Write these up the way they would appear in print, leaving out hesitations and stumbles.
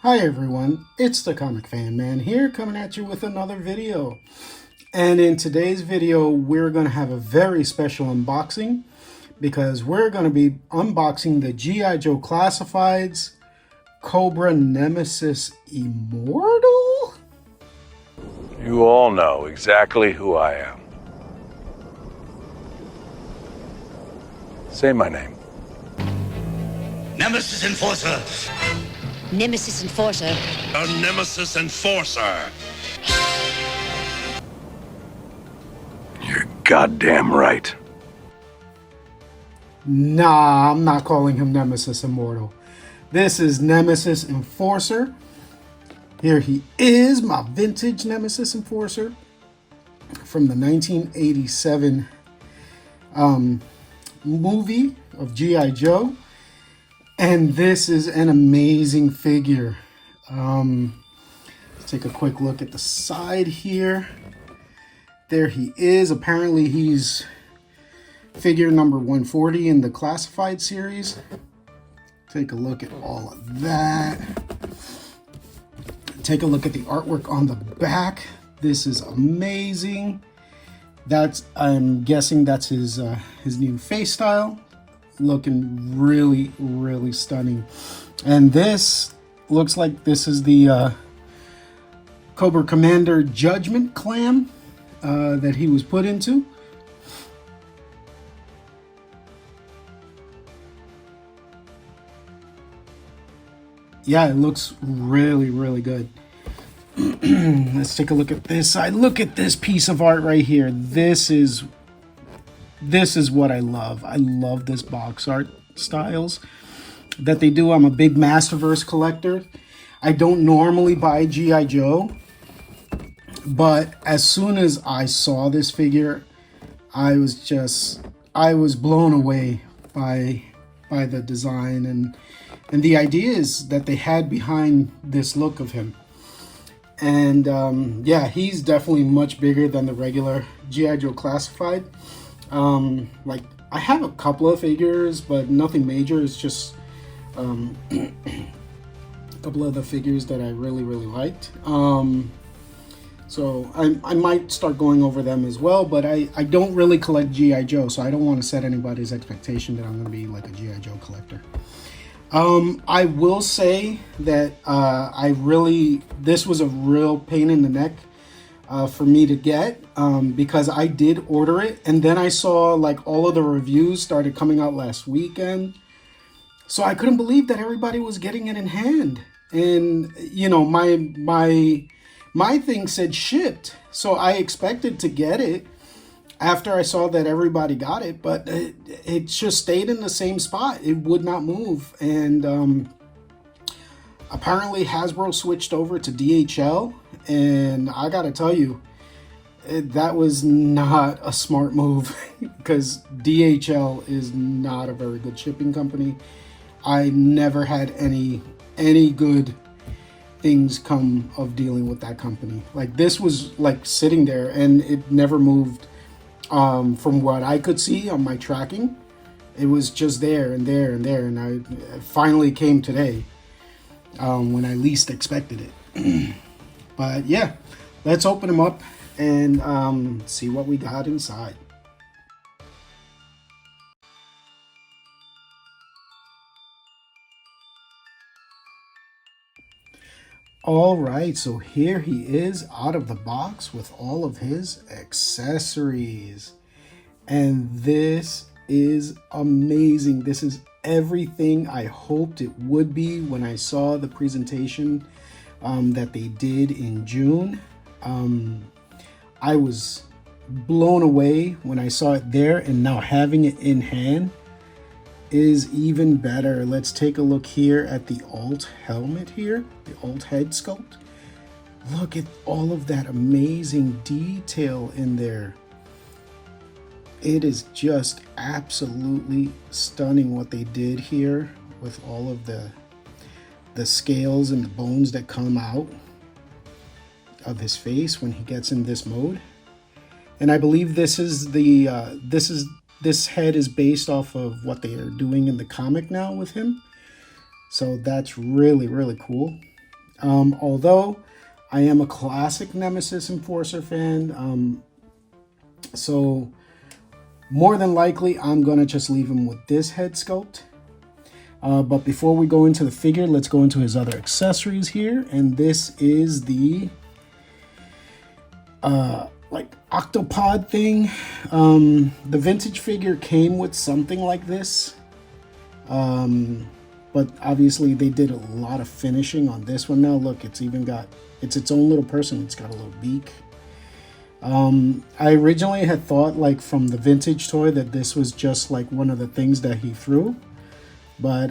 Hi everyone, it's the Comic Fan Man here coming at you with another video. And in today's video, we're going to have a very special unboxing because we're going to be unboxing the G.I. Joe Classifieds Cobra Nemesis Immortal? You all know exactly who I am. Say my name. Nemesis Enforcer! Nemesis Enforcer. A Nemesis Enforcer! You're goddamn right. Nah, I'm not calling him Nemesis Immortal. This is Nemesis Enforcer. Here he is, my vintage Nemesis Enforcer from the 1987 movie of G.I. Joe. And this is an amazing figure. Let's take a quick look at the side here. There he is. Apparently he's figure number 140 in the Classified series. Take a look at all of that. Take a look at the artwork on the back. This is amazing. I'm guessing that's his new face style. Looking really stunning. And this looks like this is the Cobra Commander Judgment Clam that he was put into. Yeah, it looks really good. Let's take a look at this side. Look at this piece of art right here. This is what I love. I love this box art styles that they do. I'm a big Masterverse collector. I don't normally buy G.I. Joe, but as soon as I saw this figure, I was blown away by the design and the ideas that they had behind this look of him. And yeah, he's definitely much bigger than the regular G.I. Joe Classified. Like I have a couple of figures, but nothing major. It's just a couple of the figures that I really liked. So I might start going over them as well, but I don't really collect G.I. Joe, so I don't want to set anybody's expectation that I'm going to be like a G.I. Joe collector. I will say that this was a real pain in the neck for me to get, because I did order it, and then I saw like all of the reviews started coming out last weekend, so I couldn't believe that everybody was getting it in hand. And you know, my thing said shipped, so I expected to get it after I saw that everybody got it, but it just stayed in the same spot. It would not move. And apparently Hasbro switched over to DHL, and I gotta tell you, that was not a smart move because DHL is not a very good shipping company. I never had any good things come of dealing with that company. Like, this was like sitting there and it never moved. From what I could see on my tracking, it was just there and there and there, and it finally came today, when I least expected it. But yeah, let's open them up and see what we got inside. All right, so here he is out of the box with all of his accessories. And this is amazing. This is everything I hoped it would be when I saw the presentation that they did in June. I was blown away when I saw it there, and now having it in hand is even better. Let's take a look here at the alt helmet here, the alt head sculpt. Look at all of that amazing detail in there. It is just absolutely stunning what they did here with all of the scales and the bones that come out of his face when he gets in this mode. And I believe this is this head is based off of what they are doing in the comic now with him. So that's really cool. Although I am a classic Nemesis Enforcer fan, so more than likely I'm gonna just leave him with this head sculpt. But before we go into the figure, let's go into his other accessories here. And this is the like Octopod thing. The vintage figure came with something like this. But obviously they did a lot of finishing on this one now. Look, it's its own little person. It's got a little beak. I originally had thought, like, from the vintage toy that this was just like one of the things that he threw. But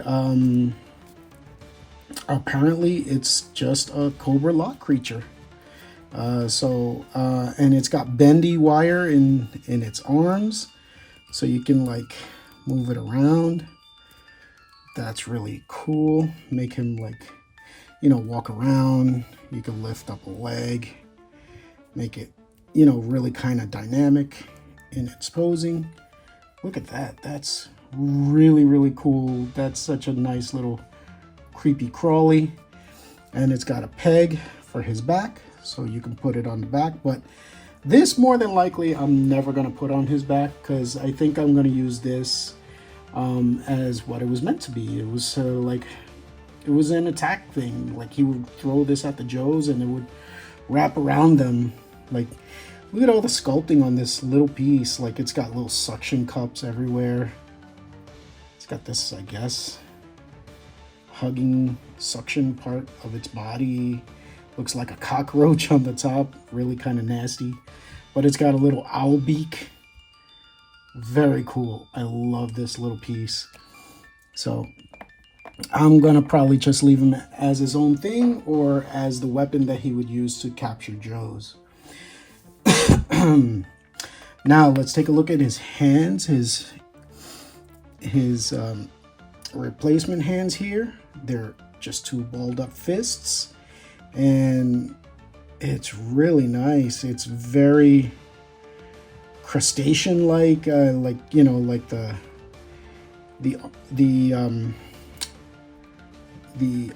apparently it's just a Cobra-La creature. And it's got Bendy-Wire in its arms, so you can like move it around. That's really cool. Make him, like, you know, walk around. You can lift up a leg, make it, you know, really kind of dynamic in its posing. Look at that. That's really, really cool. That's such a nice little creepy crawly. And it's got a peg for his back, so you can put it on the back. But this, more than likely, I'm never going to put on his back, because I think I'm going to use this as what it was meant to be. It was like, it was an attack thing. Like, he would throw this at the Joes and it would wrap around them. Like, look at all the sculpting on this little piece. Like, it's got little suction cups everywhere. It's got this, I guess, hugging suction part of its body. Looks like a cockroach on the top. Really kind of nasty. But it's got a little owl beak. Very cool. I love this little piece. So I'm gonna probably just leave him as his own thing, or as the weapon that he would use to capture Joes. Now let's take a look at his hands. His replacement hands here. They're just two balled up fists, and it's really nice. It's very Crustacean like you know, like the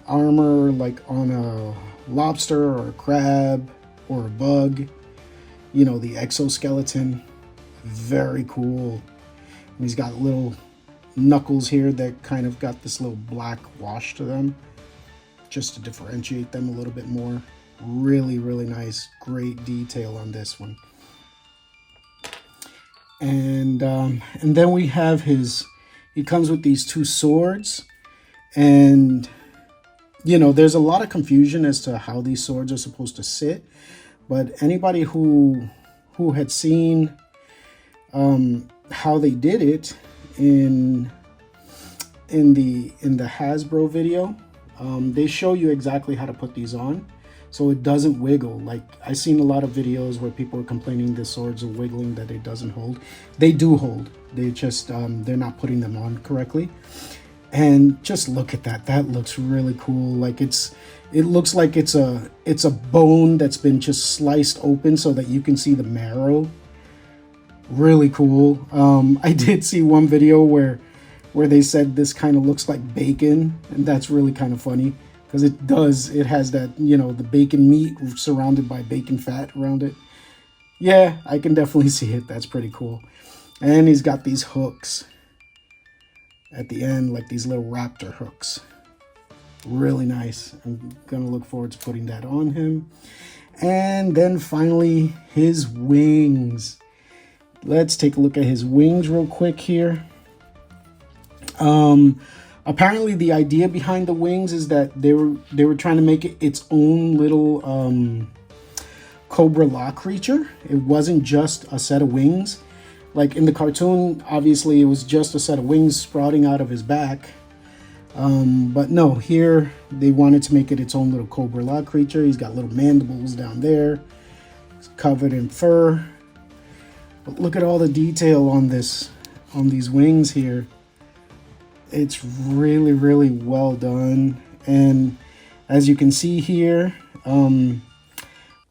armor like on a lobster or a crab or a bug, you know, the exoskeleton. Very cool. And he's got little knuckles here that kind of got this little black wash to them, just to differentiate them a little bit more. Really, really nice. Great detail on this one. And then we have he comes with these two swords, and you know, there's a lot of confusion as to how these swords are supposed to sit, but anybody who had seen how they did it in the Hasbro video, they show you exactly how to put these on, so it doesn't wiggle. Like, I've seen a lot of videos where people are complaining the swords are wiggling, that it doesn't hold. They do hold. They just they're not putting them on correctly. And just look at that. That looks really cool. Like, it looks like it's a bone that's been just sliced open so that you can see the marrow. Really cool. I did see one video where they said this kind of looks like bacon, and that's really kind of funny, because it has that, you know, the bacon meat surrounded by bacon fat around it. Yeah, I can definitely see it. That's pretty cool. And he's got these hooks at the end, like these little raptor hooks. Really nice. I'm gonna look forward to putting that on him. And then finally, his wings. Let's take a look at his wings real quick here. Apparently the idea behind the wings is that they were trying to make it its own little Cobra-La creature. It wasn't just a set of wings. Like in the cartoon, obviously it was just a set of wings sprouting out of his back. But no, here they wanted to make it its own little Cobra-La creature. He's got little mandibles down there. It's covered in fur. But look at all the detail on these wings here. It's really, really well done. And as you can see here, the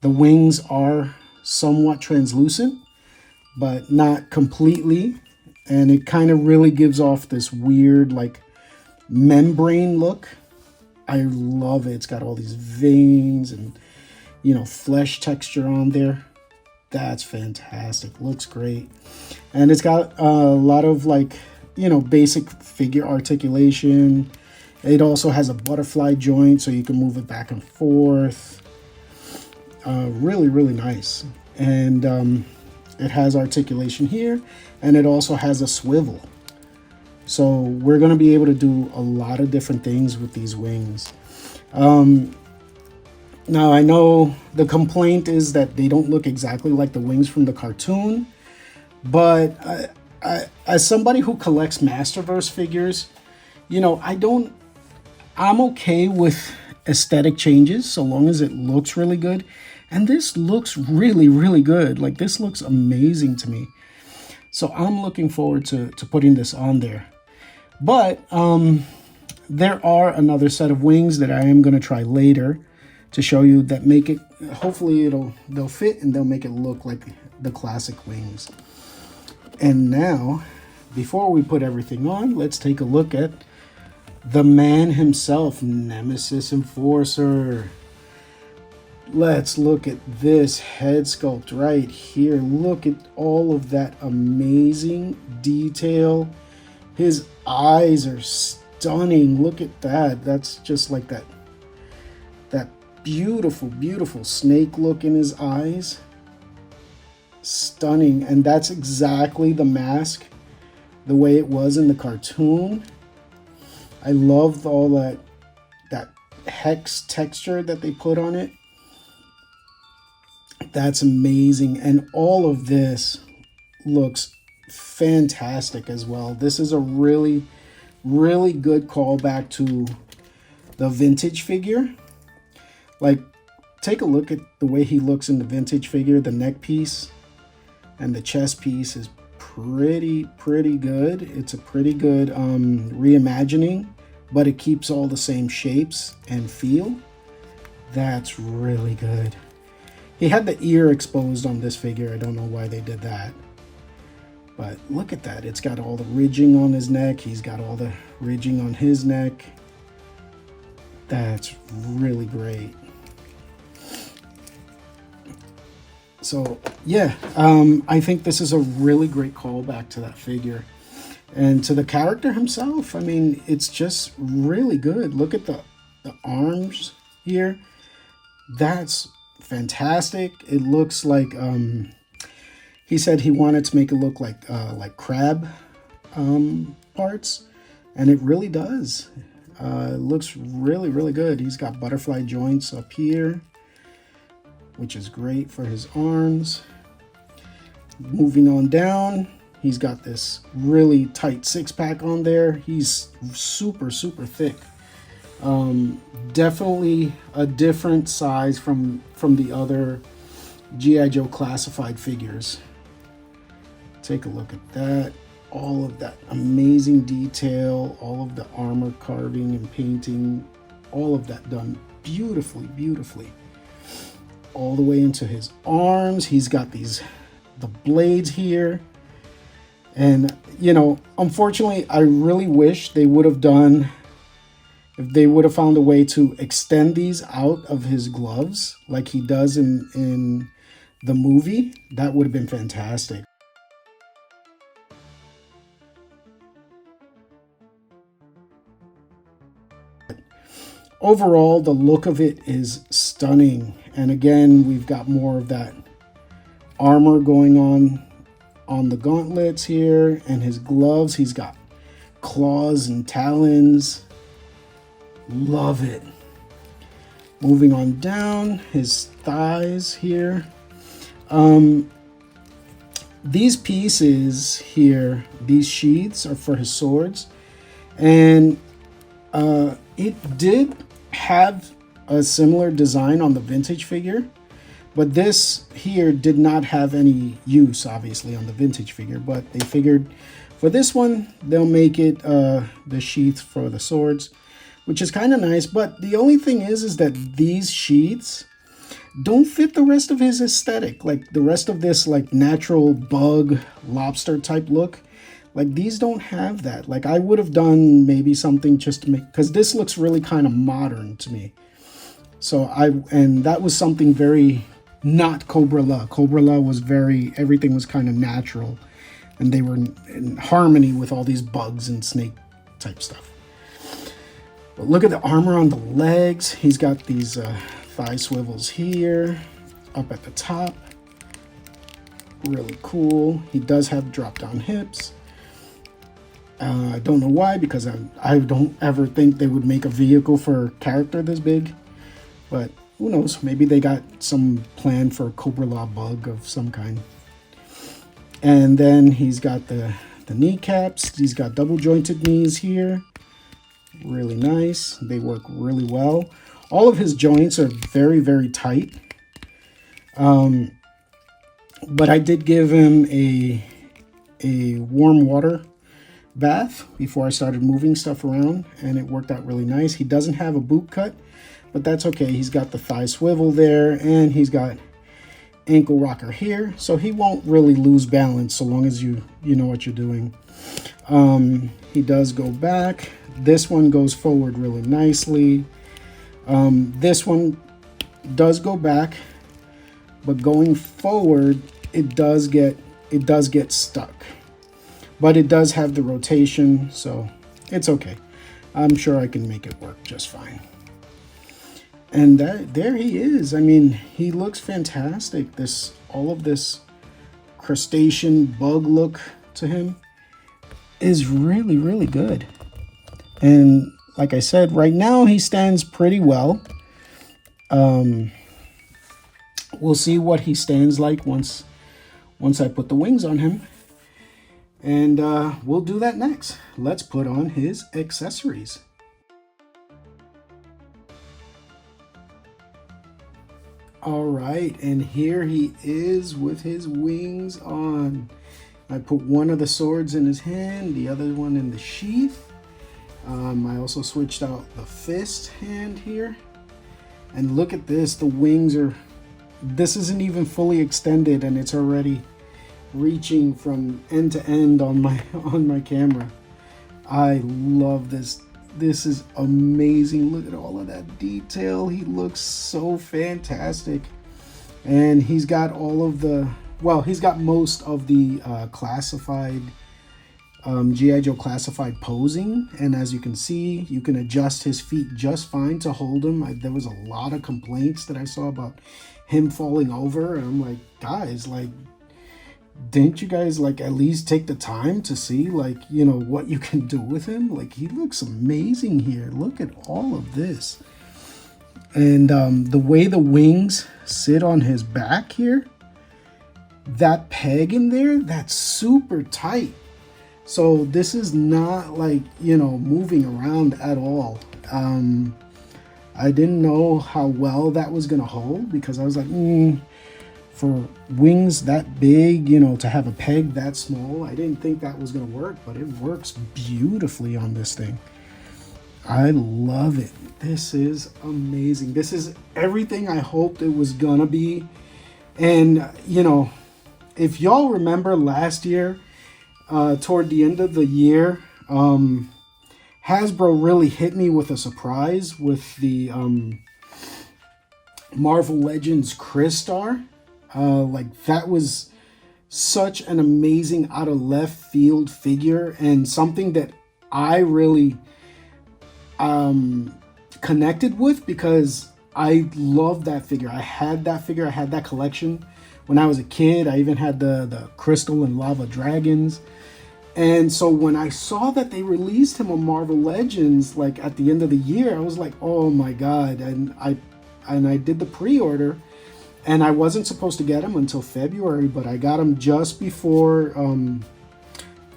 wings are somewhat translucent, but not completely. And it kind of really gives off this weird, like, membrane look. I love it. It's got all these veins and, you know, flesh texture on there. That's fantastic. Looks great. And it's got a lot of, like, you know, basic figure articulation. It also has a butterfly joint, so you can move it back and forth. Really, really nice. And it has articulation here, and it also has a swivel. So we're going to be able to do a lot of different things with these wings. Now, I know the complaint is that they don't look exactly like the wings from the cartoon, but as somebody who collects Masterverse figures, you know, I'm okay with aesthetic changes so long as it looks really good. And this looks really, really good. Like, this looks amazing to me. So I'm looking forward to putting this on there. But there are another set of wings that I am going to try later to show you that make it, hopefully they'll fit and they'll make it look like the classic wings. And now, before we put everything on, let's take a look at the man himself, Nemesis Enforcer. Let's look at this head sculpt right here. Look at all of that amazing detail. His eyes are stunning. Look at that. That's just like that beautiful, beautiful snake look in his eyes. Stunning. And that's exactly the mask, the way it was in the cartoon. I loved all that hex texture that they put on it. That's amazing. And all of this looks fantastic as well. This is a really, really good callback to the vintage figure. Like, take a look at the way he looks in the vintage figure. The neck piece and the chest piece is pretty good. It's a pretty good reimagining, but it keeps all the same shapes and feel. That's really good. He had the ear exposed on this figure. I don't know why they did that. But look at that. It's got all the ridging on his neck. He's got all the ridging on his neck. That's really great. So, yeah, I think this is a really great callback to that figure. And to the character himself, I mean, it's just really good. Look at the arms here. That's fantastic. It looks like he said he wanted to make it look like crab parts, and it really does. It looks really, really good. He's got butterfly joints up here, which is great for his arms. Moving on down, he's got this really tight six-pack on there. He's super, super thick. Definitely a different size from the other G.I. Joe classified figures. Take a look at that. All of that amazing detail, all of the armor carving and painting, all of that done beautifully, beautifully. All the way into his arms. He's got the blades here. And, you know, unfortunately, I really wish they would have done, if they would have found a way to extend these out of his gloves like he does in the movie. That would have been fantastic. Overall, the look of it is stunning. And again, we've got more of that armor going on the gauntlets here, and his gloves. He's got claws and talons. Love it. Moving on down, his thighs here. These pieces here, these sheaths are for his swords, and it did have a similar design on the vintage figure, but this here did not have any use, obviously, on the vintage figure. But they figured for this one, they'll make it the sheaths for the swords, which is kind of nice. But the only thing is that these sheaths don't fit the rest of his aesthetic. Like the rest of this, like natural bug lobster type look, Like these don't have that. Like I would have done maybe something just to make, because this looks really kind of modern to me. So and that was something very not Cobra-La. Cobra-La was everything was kind of natural, and they were in harmony with all these bugs and snake type stuff. But look at the armor on the legs. He's got these thigh swivels here, up at the top. Really cool. He does have drop down hips. I don't know why, because I don't ever think they would make a vehicle for a character this big. But who knows? Maybe they got some plan for a Cobra-La bug of some kind. And then he's got the kneecaps. He's got double jointed knees here. Really nice. They work really well. All of his joints are very, very tight. But I did give him a warm water bath before I started moving stuff around, and it worked out really nice. He doesn't have a boot cut, but that's okay. He's got the thigh swivel there, and he's got ankle rocker here, so he won't really lose balance so long as you know what you're doing. He does go back. This one goes forward really nicely. This one does go back, but going forward it does get stuck. But it does have the rotation, so it's okay. I'm sure I can make it work just fine. And there he is. I mean, he looks fantastic. All of this crustacean bug look to him is really, really good. And like I said, right now he stands pretty well. We'll see what he stands like once I put the wings on him. And we'll do that next. Let's put on his accessories. All right, and here he is with his wings on. I put one of the swords in his hand, the other one in the sheath. I also switched out the fist hand here. And look at this, the wings are, this isn't even fully extended and it's already reaching from end to end on my camera. I love this. This is amazing. Look at all of that detail. He looks so fantastic. And he's got all of the, well, he's got most of the classified G.I. Joe classified posing, and as you can see, you can adjust his feet just fine to hold him. There was a lot of complaints that I saw about him falling over, and I'm like, guys, like, didn't you guys like at least take the time to see, like, you know, what you can do with him? Like, he looks amazing here. Look at all of this. And the way the wings sit on his back here, that peg in there, that's super tight. So this is not like, you know, moving around at all. I didn't know how well that was gonna hold, because I was like, for wings that big, you know, to have a peg that small, I didn't think that was gonna work, but it works beautifully on this thing. I love it. This is amazing. This is everything I hoped it was gonna be. And, you know, if y'all remember last year, toward the end of the year, Hasbro really hit me with a surprise with the Marvel Legends Crystar. Like, that was such an amazing out of left field figure, and something that I really connected with, because I love that figure. I had that figure. I had that collection when I was a kid. I even had the Crystal and Lava Dragons. And so when I saw that they released him on Marvel Legends, like at the end of the year, I was like, oh my God. And I did the pre-order, and I wasn't supposed to get him until February, but I got him just before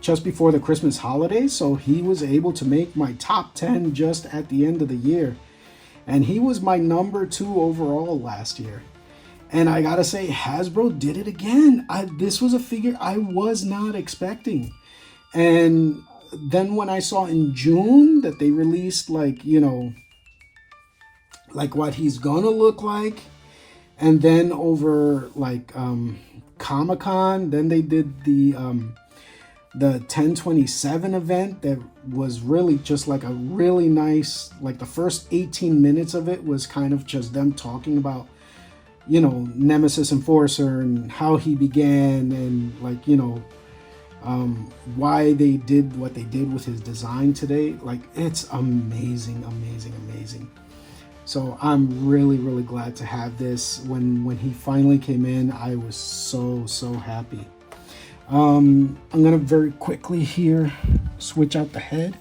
the Christmas holidays. So he was able to make my top 10 just at the end of the year. And he was my number 2 overall last year. And I gotta say, Hasbro did it again. This was a figure I was not expecting. And then when I saw in June that they released, like, you know, like what he's gonna look like, and then over like Comic-Con, then they did the the 1027 event that was really just like a really nice, like the first 18 minutes of it was kind of just them talking about, you know, Nemesis Enforcer and how he began, and like, you know, why they did what they did with his design today. Like, it's amazing, amazing, amazing. So I'm really, really glad to have this. When he finally came in, I was so happy. I'm gonna very quickly here switch out the head,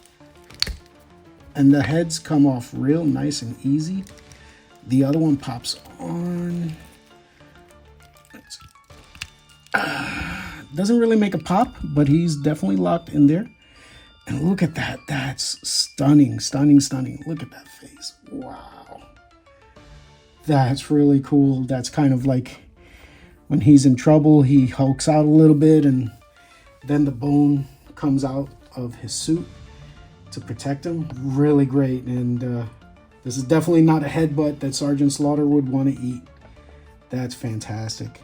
and the heads come off real nice and easy. The other one pops on. Doesn't really make a pop, but he's definitely locked in there. And look at that. That's stunning, stunning, stunning. Look at that face. Wow. That's really cool. That's kind of like when he's in trouble, he hulks out a little bit, and then the bone comes out of his suit to protect him. Really great. And this is definitely not a headbutt that Sergeant Slaughter would want to eat. That's fantastic.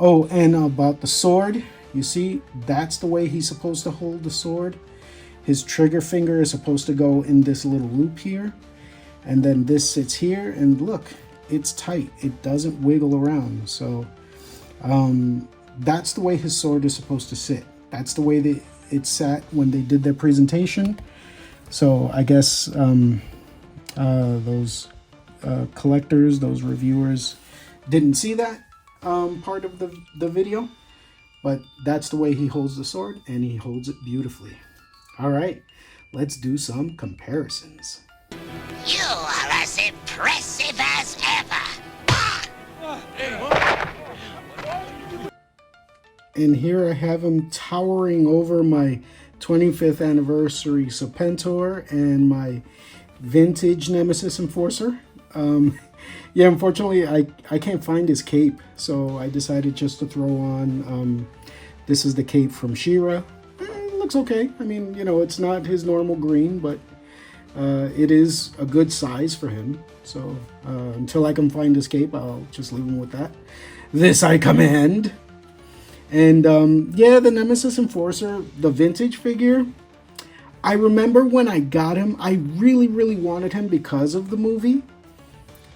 Oh, and about the sword, you see, that's the way he's supposed to hold the sword. His trigger finger is supposed to go in this little loop here, and then this sits here, and look, it's tight. It doesn't wiggle around. So that's the way his sword is supposed to sit. That's the way it sat when they did their presentation. So I guess those collectors, those reviewers didn't see that part of the video, but that's the way he holds the sword, and he holds it beautifully. All right, let's do some comparisons. You are as impressive as ever. And here I have him towering over my 25th anniversary Serpentor and my vintage Nemesis Enforcer. Yeah, unfortunately, I can't find his cape, so I decided just to throw on, this is the cape from She-Ra. It looks okay. I mean, you know, it's not his normal green, but it is a good size for him. So until I can find his cape, I'll just leave him with that. This I command. And yeah, the Nemesis Enforcer, the vintage figure, I remember when I got him, I really, really wanted him because of the movie.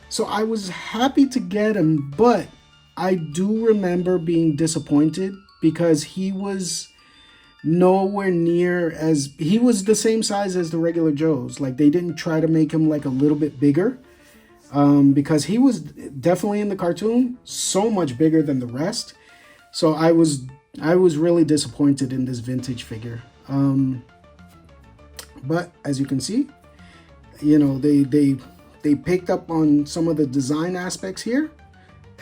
So I was happy to get him, but I do remember being disappointed because he was nowhere near as, he was the same size as the regular Joes. Like, they didn't try to make him like a little bit bigger, because he was definitely in the cartoon so much bigger than the rest. So I was really disappointed in this vintage figure. But as you can see, you know, they picked up on some of the design aspects here,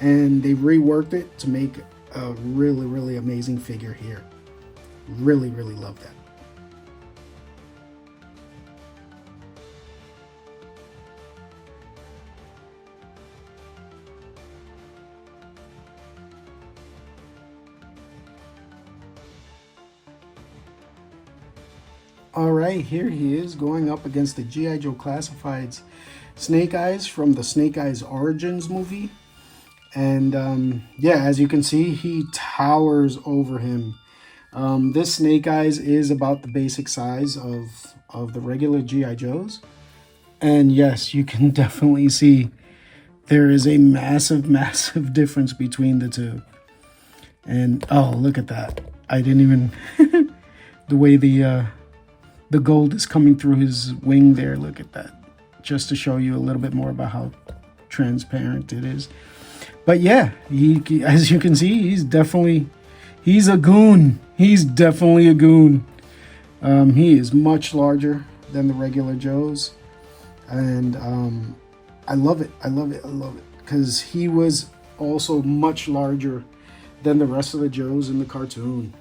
and they reworked it to make a really, really amazing figure here. Really, really love that. All right, here he is going up against the G.I. Joe Classified's Snake Eyes from the Snake Eyes Origins movie. And yeah, as you can see, he towers over him. This Snake Eyes is about the basic size of the regular G.I. Joes. And yes, you can definitely see there is a massive, massive difference between the two. And oh, look at that. I didn't even, the way the gold is coming through his wing there. Look at that. Just to show you a little bit more about how transparent it is. But yeah, he as you can see, he's a goon. He's definitely a goon. He is much larger than the regular Joes. And I love it. I love it. I love it. Because he was also much larger than the rest of the Joes in the cartoon.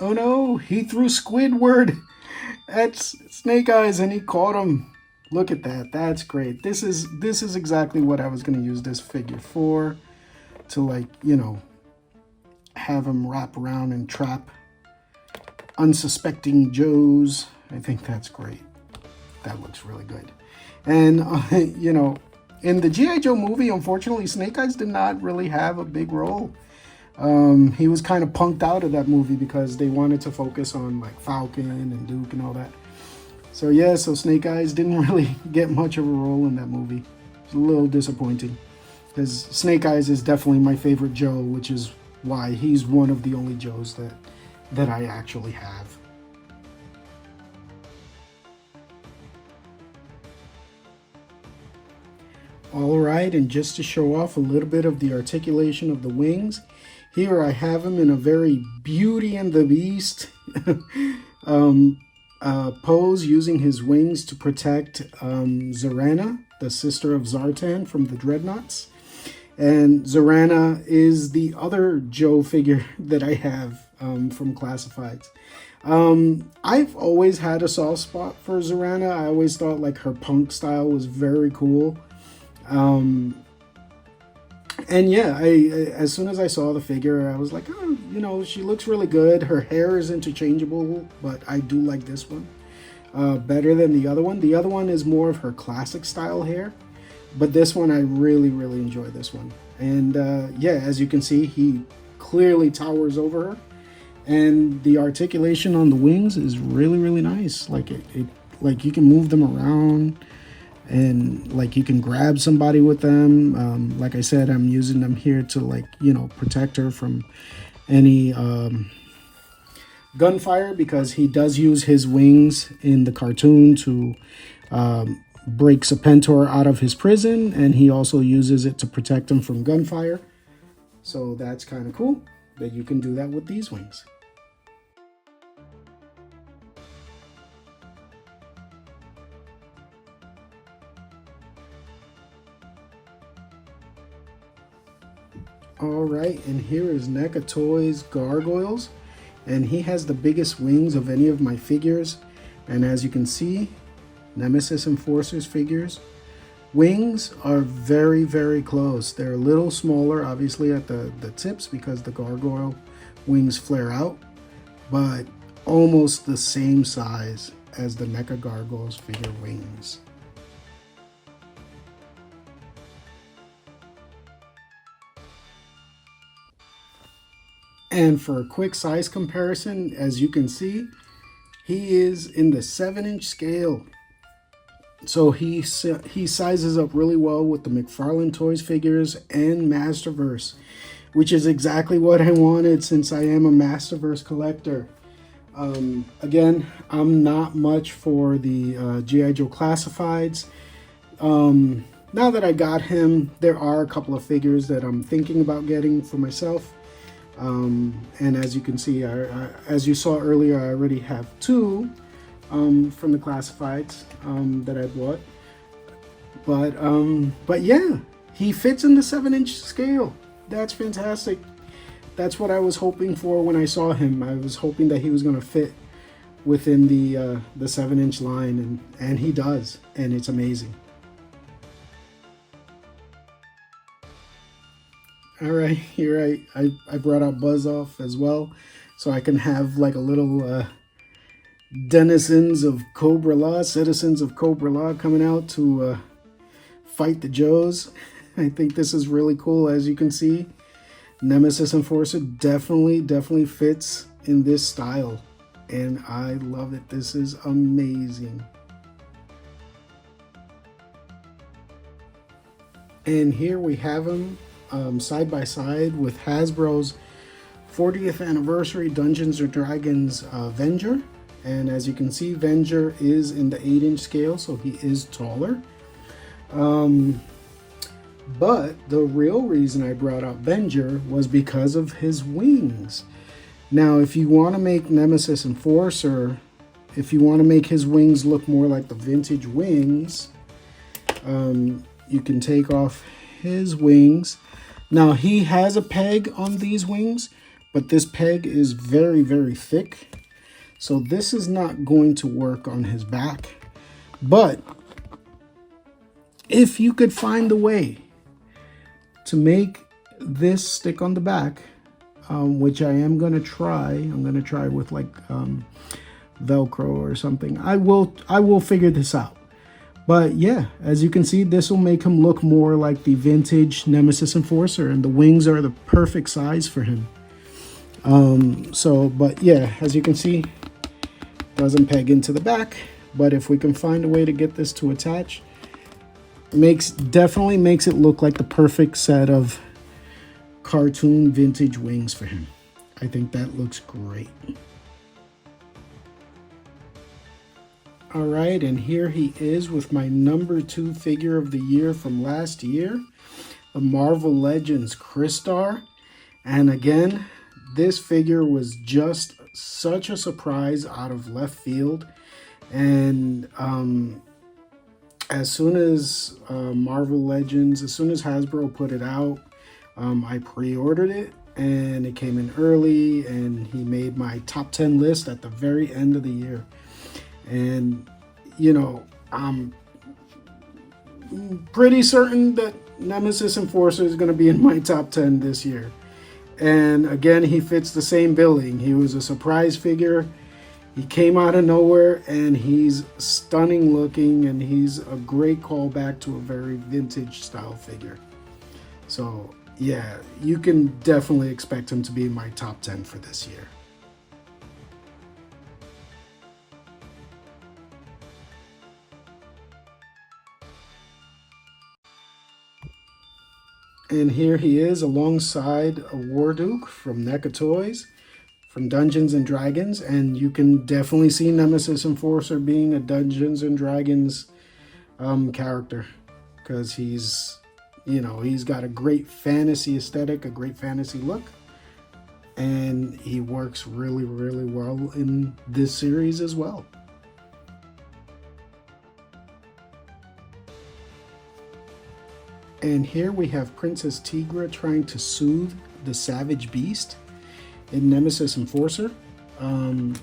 Oh no, he threw Squidward at Snake Eyes and he caught him. Look at that. That's great. This is exactly what I was going to use this figure for. To, like, you know, have him wrap around and trap unsuspecting Joes. I think that's great. that looks really good. And you know, in the G.I. Joe movie, unfortunately, Snake Eyes did not really have a big role. He was kind of punked out of that movie because they wanted to focus on like Falcon and Duke and all that. So yeah, so Snake Eyes didn't really get much of a role in that movie. It's a little disappointing because Snake Eyes is definitely my favorite Joe, which is why he's one of the only Joes that I actually have. All right, and just to show off a little bit of the articulation of the wings, here I have him in a very Beauty and the Beast pose, using his wings to protect Zartan, the sister of Zartan from the Dreadnoughts. And Zartan is the other Joe figure that I have from Classifieds. I've always had a soft spot for Zartan. I always thought like her punk style was very cool. And yeah, as soon as I saw the figure, I was like, oh, you know, she looks really good. Her hair is interchangeable, but I do like this one better than the other one. The other one is more of her classic style hair, but this one, I really, really enjoy this one. And yeah, as you can see, he clearly towers over her, and the articulation on the wings is really, really nice. Like like you can move them around, and like you can grab somebody with them. Like I said, I'm using them here to, like, you know, protect her from any gunfire, because he does use his wings in the cartoon to break Serpentor out of his prison, and he also uses it to protect him from gunfire. So that's kind of cool that you can do that with these wings. All right, and here is NECA Toys Gargoyles, and he has the biggest wings of any of my figures. And as you can see, Nemesis Enforcer's figures wings are very, very close. They're a little smaller, obviously, at the tips because the gargoyle wings flare out, but almost the same size as the NECA Gargoyles figure wings. And for a quick size comparison, as you can see, he is in the 7-inch scale. So he sizes up really well with the McFarlane Toys figures and Masterverse, which is exactly what I wanted since I am a Masterverse collector. Again, I'm not much for the G.I. Joe Classifieds. Now that I got him, there are a couple of figures that I'm thinking about getting for myself. And as you can see, as you saw earlier, I already have two from the Classifieds that I bought. But yeah, he fits in the 7-inch scale. That's fantastic. That's what I was hoping for when I saw him. I was hoping that he was going to fit within the 7-inch line, and he does, and it's amazing. All right, here I brought out Buzz Off as well, so I can have like a little denizens of Cobra-La, citizens of Cobra-La coming out to fight the Joes. I think this is really cool. As you can see, Nemesis Enforcer definitely fits in this style, and I love it. This is amazing. And here we have him side by side with Hasbro's 40th anniversary Dungeons & Dragons Venger. And as you can see, Venger is in the 8-inch scale, so he is taller. But the real reason I brought out Venger was because of his wings. Now, if you want to make Nemesis Enforcer, if you want to make his wings look more like the vintage wings, you can take off his wings. Now, he has a peg on these wings, but this peg is very, very thick. So this is not going to work on his back. But if you could find a way to make this stick on the back, which I am going to try. I'm going to try with like Velcro or something. I will figure this out. But yeah, as you can see, this will make him look more like the vintage Nemesis Enforcer, and the wings are the perfect size for him. But yeah, as you can see, doesn't peg into the back, but if we can find a way to get this to attach, definitely makes it look like the perfect set of cartoon vintage wings for him. I think that looks great. All right, and here he is with my number 2 figure of the year from last year, the Marvel Legends Crystar. And again, this figure was just such a surprise out of left field. And as soon as Marvel Legends, as soon as Hasbro put it out, I pre-ordered it, and it came in early, and he made my top 10 list at the very end of the year. And, you know, I'm pretty certain that Nemesis Enforcer is going to be in my top 10 this year. And again, he fits the same billing. He was a surprise figure. He came out of nowhere, and he's stunning looking, and he's a great callback to a very vintage style figure. So yeah, you can definitely expect him to be in my top 10 for this year. And here he is alongside a Warduke from NECA Toys, from Dungeons and Dragons, and you can definitely see Nemesis Enforcer being a Dungeons and Dragons character, because he's, you know, he's got a great fantasy aesthetic, a great fantasy look, and he works really, really well in this series as well. And here we have Princess Tigra trying to soothe the Savage Beast in Nemesis Enforcer. In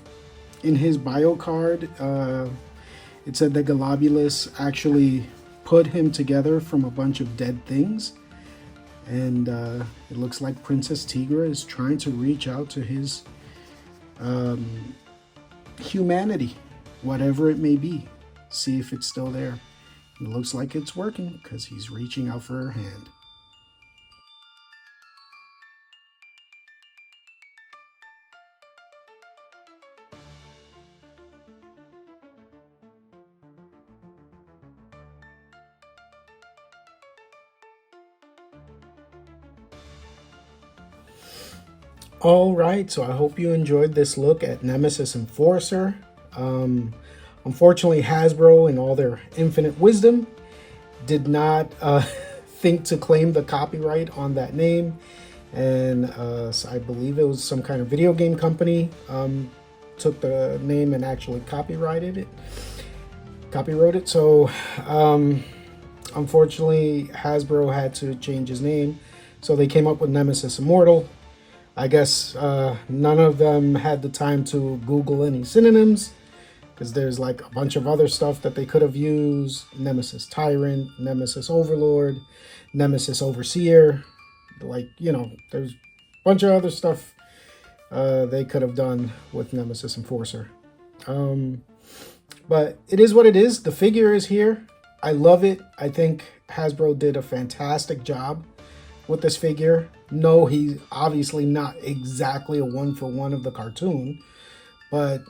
his bio card, it said that Galabulus actually put him together from a bunch of dead things. And it looks like Princess Tigra is trying to reach out to his humanity, whatever it may be. See if it's still there. It looks like it's working, because he's reaching out for her hand. All right, so I hope you enjoyed this look at Nemesis Enforcer. Unfortunately, Hasbro, in all their infinite wisdom, did not think to claim the copyright on that name. And so I believe it was some kind of video game company took the name and actually copyrighted it. So unfortunately, Hasbro had to change his name. So they came up with Nemesis Immortal. I guess none of them had the time to Google any synonyms, because there's like a bunch of other stuff that they could have used. Nemesis Tyrant, Nemesis Overlord, Nemesis Overseer. Like, you know, there's a bunch of other stuff they could have done with Nemesis Enforcer. But it is what it is. The figure is here. I love it. I think Hasbro did a fantastic job with this figure. No, he's obviously not exactly a one-for-one of the cartoon, but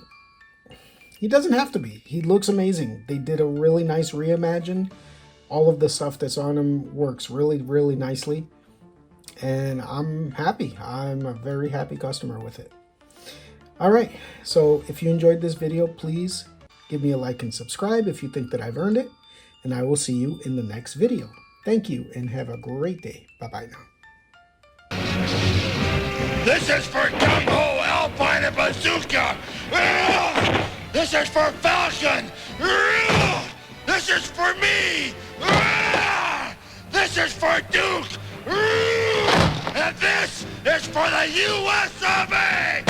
he doesn't have to be. He looks amazing. They did a really nice reimagine. All of the stuff that's on him works really, really nicely. And I'm happy. I'm a very happy customer with it. All right. So if you enjoyed this video, please give me a like and subscribe if you think that I've earned it. And I will see you in the next video. Thank you and have a great day. Bye-bye now. This is for Gung-Ho, Alpine, and Bazooka! This is for Falcon! This is for me! This is for Duke! And this is for the U.S. of A!